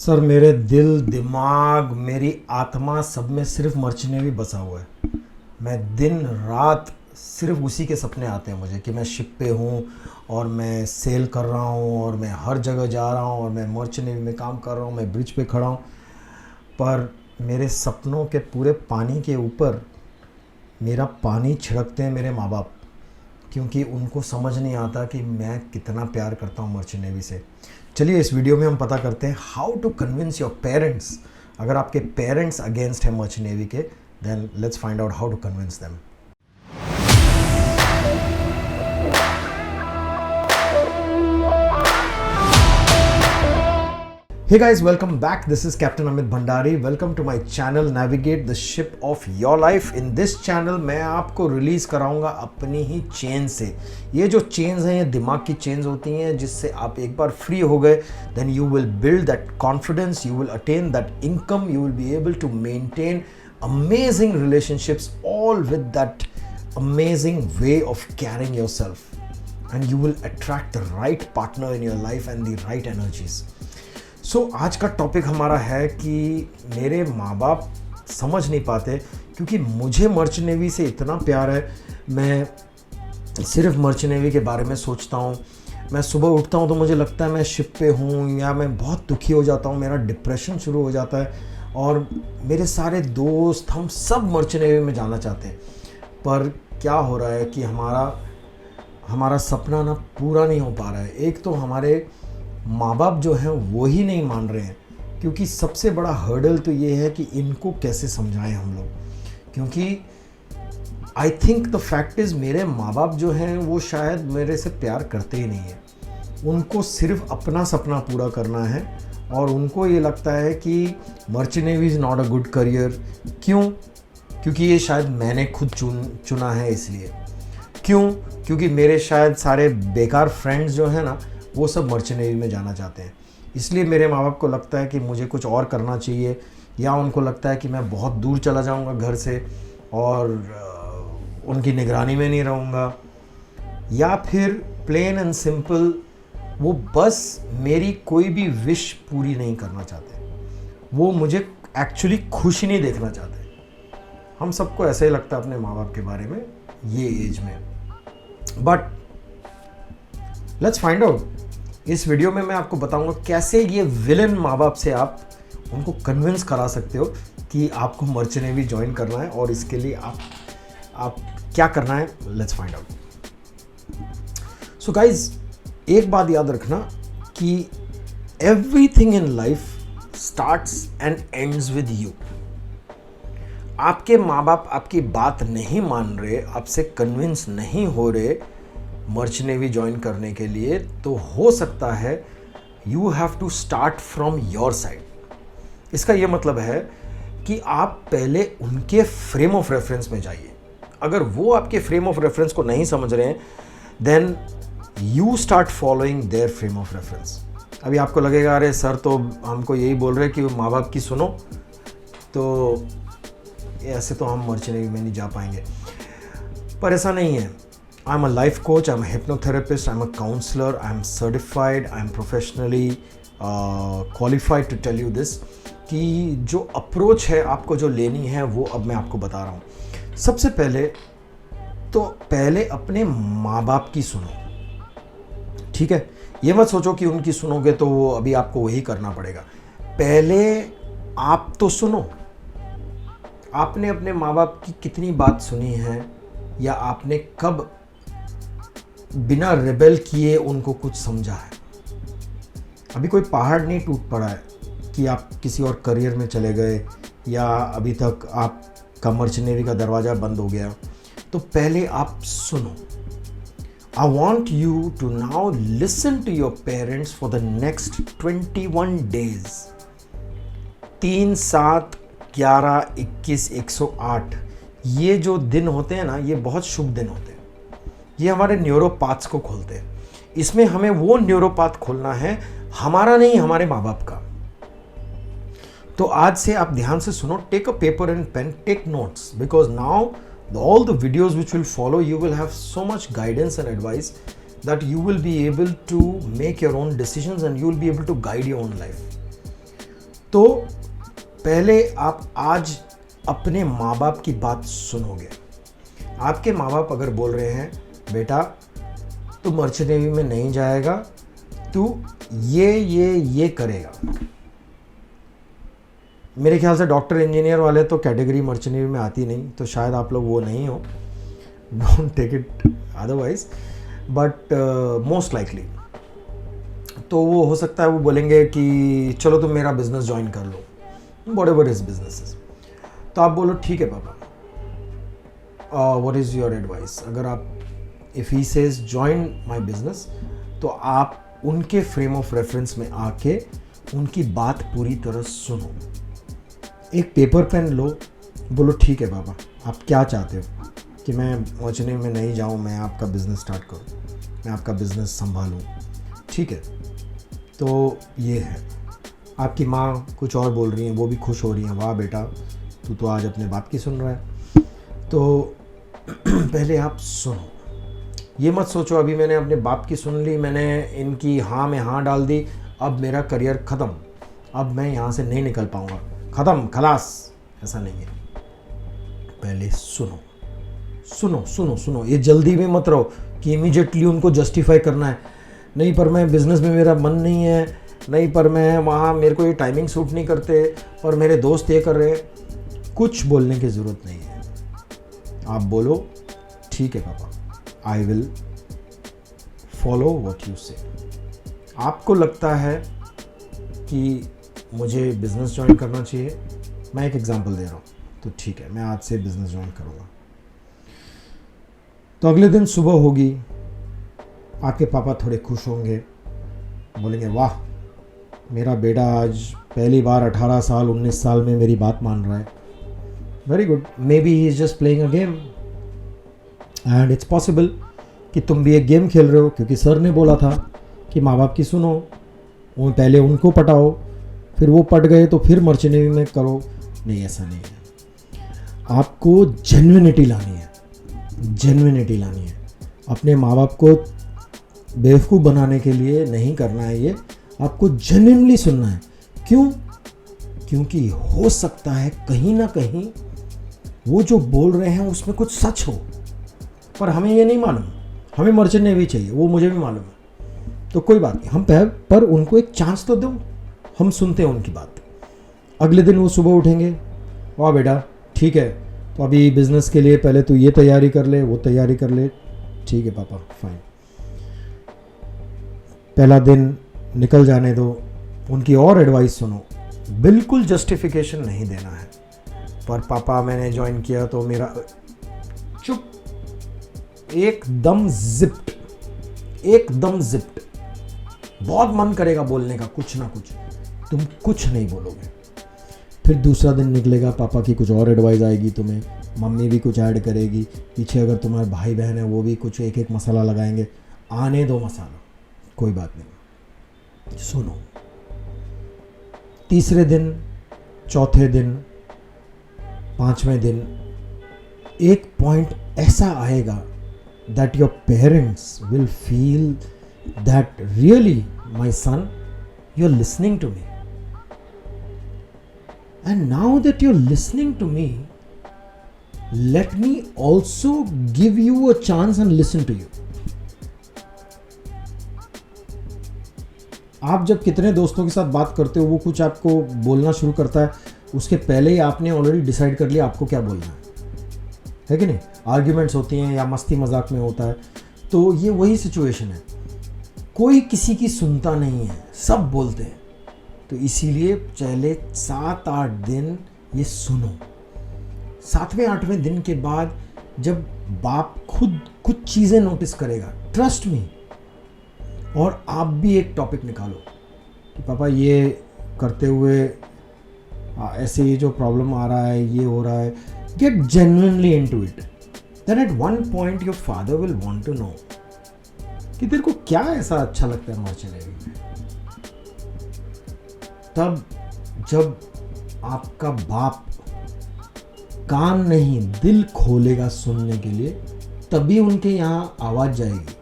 Sir मेरे दिल दिमाग मेरी आत्मा सब में सिर्फ मर्चेंटेवी बसा हुआ है। मैं दिन रात सिर्फ उसी के सपने आते हैं मुझे कि मैं शिप पे हूँ और मैं सेल कर रहा हूँ और मैं हर जगह जा रहा हूँ और मैं मर्चेंटेवी में काम कर रहा हूँ, मैं ब्रिज पे खड़ा हूँ। पर मेरे सपनों के पूरे पानी के ऊपर मेरा पानी छिड़कते हैं मेरे माँ बाप, क्योंकि उनको समझ नहीं आता कि मैं कितना प्यार करता हूँ मर्चेंट नेवी से। चलिए इस वीडियो में हम पता करते हैं how to convince your parents. अगर आपके पेरेंट्स अगेंस्ट है मर्चेंट नेवी के, then let's find out how to convince them. Hey guys, welcome back. This is Captain Amit Bhandari. Welcome to my channel Navigate the Ship of Your Life. In this channel मैं आपको release कराऊंगा अपनी ही chain से। ये जो chains हैं ये दिमाग की चेन्स होती हैं, जिससे आप एक बार फ्री हो गए then you will build that confidence, you will attain that income, you will be able to maintain amazing relationships all with that amazing way of caring yourself, and you will attract the right partner in your life and the right energies. So आज का topic हमारा है कि मेरे माँ बाप समझ नहीं पाते, क्योंकि मुझे मर्चेंट नेवी से इतना प्यार है। मैं सिर्फ मर्चेंट नेवी के बारे में सोचता हूँ। मैं सुबह उठता हूँ तो मुझे लगता है मैं शिप पे हूँ, या मैं बहुत दुखी हो जाता हूँ, मेरा डिप्रेशन शुरू हो जाता है। और मेरे सारे दोस्त हम सब मर्चेंट नेवी में जाना चाहते हैं, पर क्या हो रहा है कि हमारा सपना ना पूरा नहीं हो पा रहा है। एक तो हमारे माँ बाप जो हैं वो ही नहीं मान रहे हैं, क्योंकि सबसे बड़ा हर्डल तो ये है कि इनको कैसे समझाएं हम लोग। क्योंकि I think the fact is मेरे माँ बाप जो हैं वो शायद मेरे से प्यार करते ही नहीं हैं। उनको सिर्फ अपना सपना पूरा करना है, और उनको ये लगता है कि merchant navy is not a good career. क्यों? क्योंकि ये शायद मैंने खुद चुना है इसलिए। क्यों? क्योंकि मेरे शायद सारे बेकार फ्रेंड्स जो हैं ना वो सब मर्चेंट नेवी में जाना चाहते हैं, इसलिए मेरे माँ बाप को लगता है कि मुझे कुछ और करना चाहिए, या उनको लगता है कि मैं बहुत दूर चला जाऊंगा घर से और उनकी निगरानी में नहीं रहूँगा, या फिर प्लेन एंड सिंपल वो बस मेरी कोई भी विश पूरी नहीं करना चाहते। वो मुझे एक्चुअली खुश नहीं देखना चाहते। हम सबको ऐसा ही लगता है अपने माँ बाप के बारे में ये एज में। But let's find out. इस वीडियो में मैं आपको बताऊंगा कैसे ये विलन माँ बाप से आप उनको कन्विंस करा सकते हो कि आपको मर्चेंट नेवी ज्वाइन करना है, और इसके लिए आप क्या करना है। Let's find out. So guys, एक बात याद रखना कि everything in life starts and ends with you. आपके माँ बाप आपकी बात नहीं मान रहे, आपसे कन्विंस नहीं हो रहे मर्चेंट नेवी ज्वाइन करने के लिए, तो हो सकता है you have to start from your side. इसका ये मतलब है कि आप पहले उनके फ्रेम ऑफ रेफरेंस में जाइए। अगर वो आपके फ्रेम ऑफ रेफरेंस को नहीं समझ रहे हैं, then you start following their frame of reference. अभी आपको लगेगा अरे सर तो हमको यही बोल रहे हैं कि माँ बाप की सुनो, तो ऐसे तो हम मर्चेंट नेवी में नहीं जा पाएंगे। पर ऐसा नहीं है। I'm a life coach, I'm a hypnotherapist, I'm a counselor, I'm certified, I'm professionally qualified to tell you this कि जो अप्रोच है आपको जो लेनी है वो अब मैं आपको बता रहा हूँ। सबसे पहले अपने माँ बाप की सुनो, ठीक है? ये मत सोचो कि उनकी सुनोगे तो वो अभी आपको वही करना पड़ेगा। पहले आप तो सुनो, आपने अपने माँ बाप की कितनी बात सुनी है, या आपने कब बिना रिबेल किए उनको कुछ समझा है। अभी कोई पहाड़ नहीं टूट पड़ा है कि आप किसी और करियर में चले गए, या अभी तक आपका मर्चेंट नेवी का दरवाज़ा बंद हो गया। तो पहले आप सुनो। I want you to now listen to your parents for the next 21 days. 3, 7, 11, 21, 108 ये जो दिन होते हैं ना, ये बहुत शुभ दिन होते हैं। ये हमारे न्यूरोपाथ्स को खोलते हैं। इसमें हमें वो न्यूरोपाथ खोलना है, हमारा नहीं, हमारे माँ बाप का। तो आज से आप ध्यान से सुनो। Take a paper and pen, take notes, because now all the videos which will follow, you will have so much guidance and advice that you will be able to make your own decisions and you will be able to guide your own life. तो पहले आप आज अपने माँ बाप की बात सुनोगे। आपके माँ बाप अगर बोल रहे हैं बेटा तू मर्चेंट नेवी में नहीं जाएगा, तू ये करेगा। मेरे ख्याल से डॉक्टर इंजीनियर वाले तो कैटेगरी मर्चेंट नेवी में आती नहीं, तो शायद आप लोग वो नहीं हो, don't take it otherwise, but most likely तो वो हो सकता है वो बोलेंगे कि चलो तुम मेरा बिजनेस ज्वाइन कर लो, व्हाटएवर हिज बिजनेस। तो आप बोलो ठीक है पापा, व्हाट इज़ योर एडवाइस। अगर आप if he says join my business, तो आप उनके फ्रेम ऑफ रेफरेंस में आके उनकी बात पूरी तरह सुनो। एक पेपर पेन लो, बोलो ठीक है पापा आप क्या चाहते हो कि मैं मर्चेंट नेवी में नहीं जाऊँ, मैं आपका बिज़नेस स्टार्ट करूँ, मैं आपका बिज़नेस संभालूँ, ठीक है। तो ये है, आपकी माँ कुछ और बोल रही हैं, वो भी खुश हो रही हैं, वाह बेटा तू तो आज अपने बाप की सुन रहा है। तो पहले आप सुनो, ये मत सोचो अभी मैंने अपने बाप की सुन ली, मैंने इनकी हाँ में हाँ डाल दी, अब मेरा करियर ख़त्म, अब मैं यहाँ से नहीं निकल पाऊँगा, ख़त्म खलास। ऐसा नहीं है, पहले सुनो सुनो सुनो सुनो। ये जल्दी में मत रहो कि इमीडिएटली उनको जस्टिफाई करना है, नहीं पर मैं बिज़नेस में मेरा मन नहीं है, नहीं पर मैं वहाँ मेरे को ये टाइमिंग सूट नहीं करते, और मेरे दोस्त ये कर रहे हैं। कुछ बोलने की ज़रूरत नहीं है, आप बोलो ठीक है पापा, I will follow what you से। आपको लगता है कि मुझे बिज़नेस ज्वाइन करना चाहिए, मैं एक एग्जांपल दे रहा हूँ, तो ठीक है मैं आज से बिज़नेस ज्वाइन करूँगा। तो अगले दिन सुबह होगी, आपके पापा थोड़े खुश होंगे, बोलेंगे वाह मेरा बेटा आज पहली बार 18 साल 19 साल में मेरी बात मान रहा है, very good, may be he is just playing a game and it's possible कि तुम भी एक गेम खेल रहे हो, क्योंकि सर ने बोला था कि माँ बाप की सुनो, वो पहले उनको पटाओ, फिर वो पट गए तो फिर मर्चेंट नेवी में करो। नहीं, ऐसा नहीं है, आपको जेन्युइनिटी लानी है, जेन्युइनिटी लानी है। अपने माँ बाप को बेवकूफ़ बनाने के लिए नहीं करना है ये, आपको जेन्युइनली सुनना है। क्यों? क्योंकि हो सकता है कहीं ना कहीं वो जो बोल रहे हैं उसमें कुछ सच हो, पर हमें ये नहीं मालूम, हमें मर्चेंट नेवी चाहिए, वो मुझे भी मालूम है। तो कोई बात नहीं, हम पर उनको एक चांस तो दो, हम सुनते हैं उनकी बात। अगले दिन वो सुबह उठेंगे, वाह बेटा ठीक है, तो अभी बिज़नेस के लिए पहले तू ये तैयारी कर ले, वो तैयारी कर ले, ठीक है पापा फाइन। पहला दिन निकल जाने दो, उनकी और एडवाइस सुनो, बिल्कुल जस्टिफिकेशन नहीं देना है, पर पापा मैंने ज्वाइन किया तो मेरा, चुप, एकदम जिप्ट, एकदम जिप्ट। बहुत मन करेगा बोलने का कुछ ना कुछ, तुम कुछ नहीं बोलोगे। फिर दूसरा दिन निकलेगा, पापा की कुछ और एडवाइस आएगी तुम्हें, मम्मी भी कुछ ऐड करेगी, पीछे अगर तुम्हारे भाई बहन है वो भी कुछ एक एक मसाला लगाएंगे, आने दो मसाला, कोई बात नहीं, सुनो। तीसरे दिन, चौथे दिन, पांचवें दिन एक पॉइंट ऐसा आएगा that your parents will feel that really my son, you're listening to me, and now that you're listening to me, let me also give you a chance and listen to you. आप जब कितने दोस्तों के साथ बात करते हो, वो कुछ आपको बोलना शुरू करता है, उसके पहले ही आपने ऑलरेडी डिसाइड कर लिया आपको क्या बोलना है कि नहीं। आर्ग्यूमेंट्स होती हैं या मस्ती मजाक में होता है, तो ये वही सिचुएशन है, कोई किसी की सुनता नहीं है, सब बोलते हैं। तो इसीलिए पहले 7-8 दिन ये सुनो। 7वें 8वें दिन के बाद जब बाप खुद कुछ चीज़ें नोटिस करेगा, ट्रस्ट मी, और आप भी एक टॉपिक निकालो कि पापा ये करते हुए ऐसे ये जो प्रॉब्लम आ रहा है, ये हो रहा है, get genuinely into it. Then at one point your father will want to know कि तेरे को क्या ऐसा अच्छा लगता है मर्चेंट नेवी में। तब जब आपका बाप कान नहीं दिल खोलेगा सुनने के लिए, तभी उनके यहाँ आवाज़ जाएगी,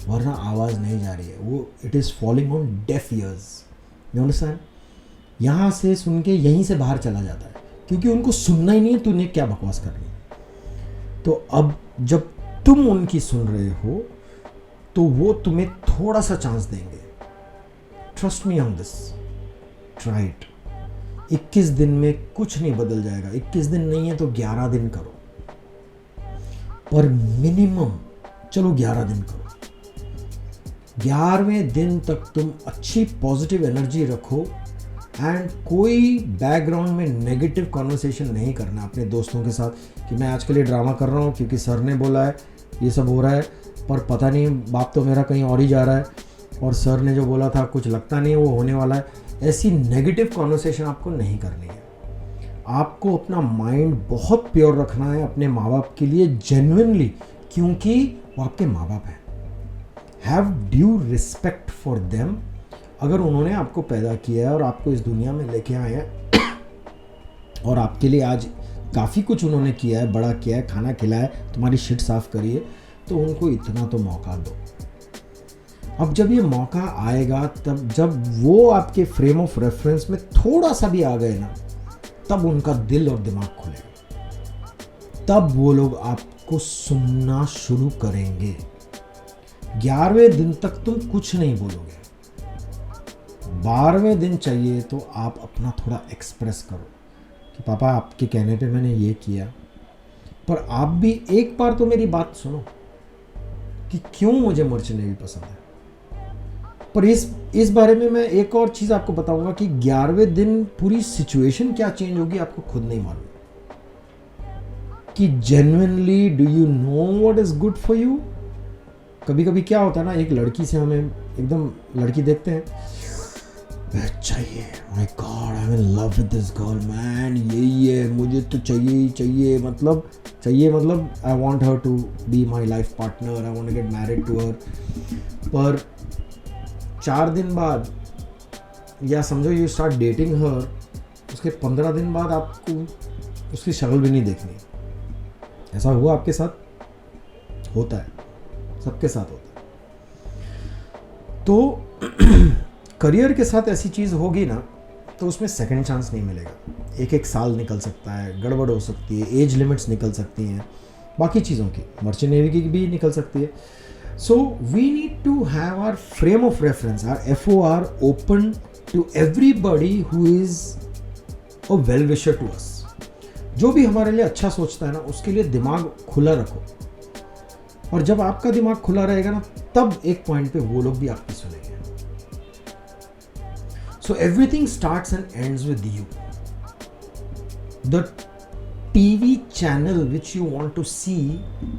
वरना आवाज़ नहीं जा रही है, वो it is falling on def years. You understand? यहाँ से सुन के यहीं से बाहर चला जाता है, क्योंकि उनको सुनना ही नहीं है तूने क्या बकवास करनी है। तो अब जब तुम उनकी सुन रहे हो तो वो तुम्हें थोड़ा सा चांस देंगे। Trust me on this, try it. 21 दिन में कुछ नहीं बदल जाएगा। 21 दिन नहीं है तो 11 दिन करो, पर मिनिमम चलो 11 दिन करो। 11वें दिन तक तुम अच्छी पॉजिटिव एनर्जी रखो एंड कोई बैकग्राउंड में नेगेटिव कॉन्वर्सेशन नहीं करना अपने दोस्तों के साथ कि मैं आज के लिए ड्रामा कर रहा हूँ क्योंकि सर ने बोला है ये सब हो रहा है, पर पता नहीं बाप तो मेरा कहीं और ही जा रहा है, और सर ने जो बोला था कुछ लगता नहीं है वो होने वाला है। ऐसी नेगेटिव कॉन्वर्सेशन आपको नहीं करनी है। आपको अपना माइंड बहुत प्योर रखना है अपने माँ बाप के लिए, जेन्युइनली, क्योंकि वो आपके माँ बाप हैं। Have due respect for them. अगर उन्होंने आपको पैदा किया है और आपको इस दुनिया में लेके आए हैं और आपके लिए आज काफ़ी कुछ उन्होंने किया है, बड़ा किया है, खाना खिलाया है, तुम्हारी शिट साफ करी है, तो उनको इतना तो मौका दो। अब जब ये मौका आएगा, तब जब वो आपके फ्रेम ऑफ रेफरेंस में थोड़ा सा भी आ गए ना, तब उनका दिल और दिमाग खुलेगा, तब वो लोग आपको सुनना शुरू करेंगे। 11वें दिन तक तुम कुछ नहीं बोलोगे। 12वें दिन चाहिए तो आप अपना थोड़ा एक्सप्रेस करो कि पापा आपके कहने पे मैंने ये किया, पर आप भी एक बार तो मेरी बात सुनो कि क्यों मुझे मर्चेंट नेवी पसंद है। पर इस बारे में मैं एक और चीज़ आपको बताऊंगा कि 11वें दिन पूरी सिचुएशन क्या चेंज होगी आपको खुद नहीं मालूम कि genuinely do you know what is good for you. कभी कभी क्या होता है ना, एक लड़की से हमें एकदम लड़की देखते हैं, चाहिए, my god I am in love with this girl man, यही है मुझे तो चाहिए ही चाहिए, मतलब I want her to be my life partner, I want to get married to her. पर 4 दिन बाद, या समझो यू स्टार्ट डेटिंग हर, उसके 15 दिन बाद आपको उसकी शक्ल भी नहीं देखनी। ऐसा हुआ आपके साथ? होता है, सबके साथ होता है। तो करियर के साथ ऐसी चीज़ होगी ना, तो उसमें सेकंड चांस नहीं मिलेगा। एक साल निकल सकता है, गड़बड़ हो सकती है, एज लिमिट्स निकल सकती हैं, बाकी चीज़ों की, मर्चेंट नेवी की भी निकल सकती है। So we need to have our frame of reference, our FOR open to everybody who is a well wisher to us. जो भी हमारे लिए अच्छा सोचता है ना, उसके लिए दिमाग खुला रखो, और जब आपका दिमाग खुला रहेगा ना, तब एक पॉइंट पे वो लोग भी आपकी सुनेंगे। So everything starts and ends with you. The TV channel which you want to see,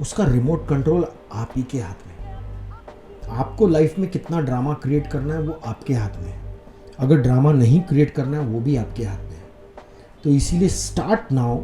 उसका रिमोट कंट्रोल आप ही के हाथ में। आपको लाइफ में कितना ड्रामा क्रिएट करना है वो आपके हाथ में है। अगर ड्रामा नहीं क्रिएट करना है वो भी आपके हाथ में है। तो इसीलिए start now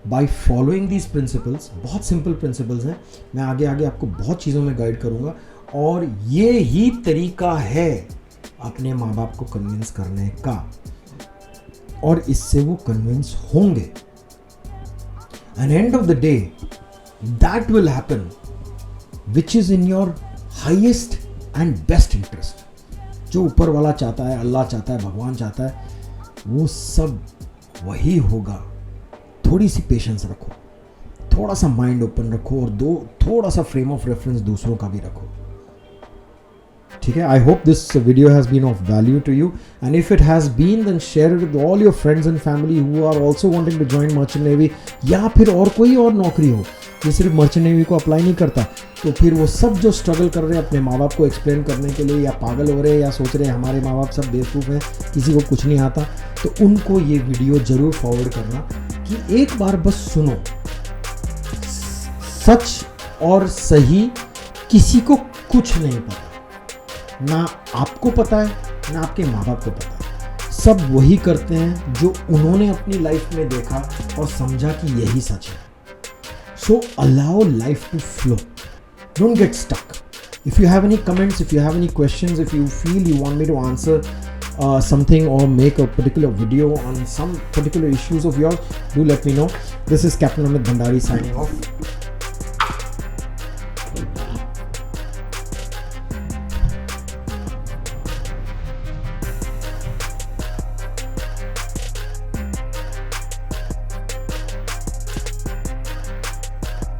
by following these principles. बहुत सिंपल प्रिंसिपल्स हैं, मैं आगे आगे आपको बहुत चीज़ों में गाइड करूँगा, और ये ही तरीका है अपने माँ बाप को कन्विंस करने का, और इससे वो कन्विंस होंगे। And end of the day that will happen which is in your highest and best interest. जो ऊपर वाला चाहता है, अल्लाह चाहता है, भगवान चाहता है, वो सब वही होगा। थोड़ी सी पेशेंस रखो, थोड़ा सा माइंड ओपन रखो, और थोड़ा सा फ्रेम ऑफ रेफरेंस दूसरों का भी रखो। ठीक है, I hope this video has been of value to you, and if it has been then share it with all your friends and family who are also wanting to join merchant navy, या फिर और कोई और नौकरी हो जो सिर्फ merchant navy को अप्लाई नहीं करता, तो फिर वो सब जो स्ट्रगल कर रहे हैं अपने माँ बाप को एक्सप्लेन करने के लिए, या पागल हो रहे हैं, या सोच रहे हैं हमारे माँ बाप सब बेवकूफ़ हैं, किसी को कुछ नहीं आता, तो उनको ये वीडियो ज़रूर फॉरवर्ड करना कि एक बार बस सुनो। सच और सही किसी को कुछ नहीं पता, ना आपको पता है ना आपके माँ बाप को पता है। सब वही करते हैं जो उन्होंने अपनी लाइफ में देखा और समझा कि यही सच है। So allow life to flow, don't get stuck. If you have any comments, if you have any questions, if you feel you want me to answer something or make a particular video on some particular issues of yours, do let me know. This is Captain Amit Bhandari signing off.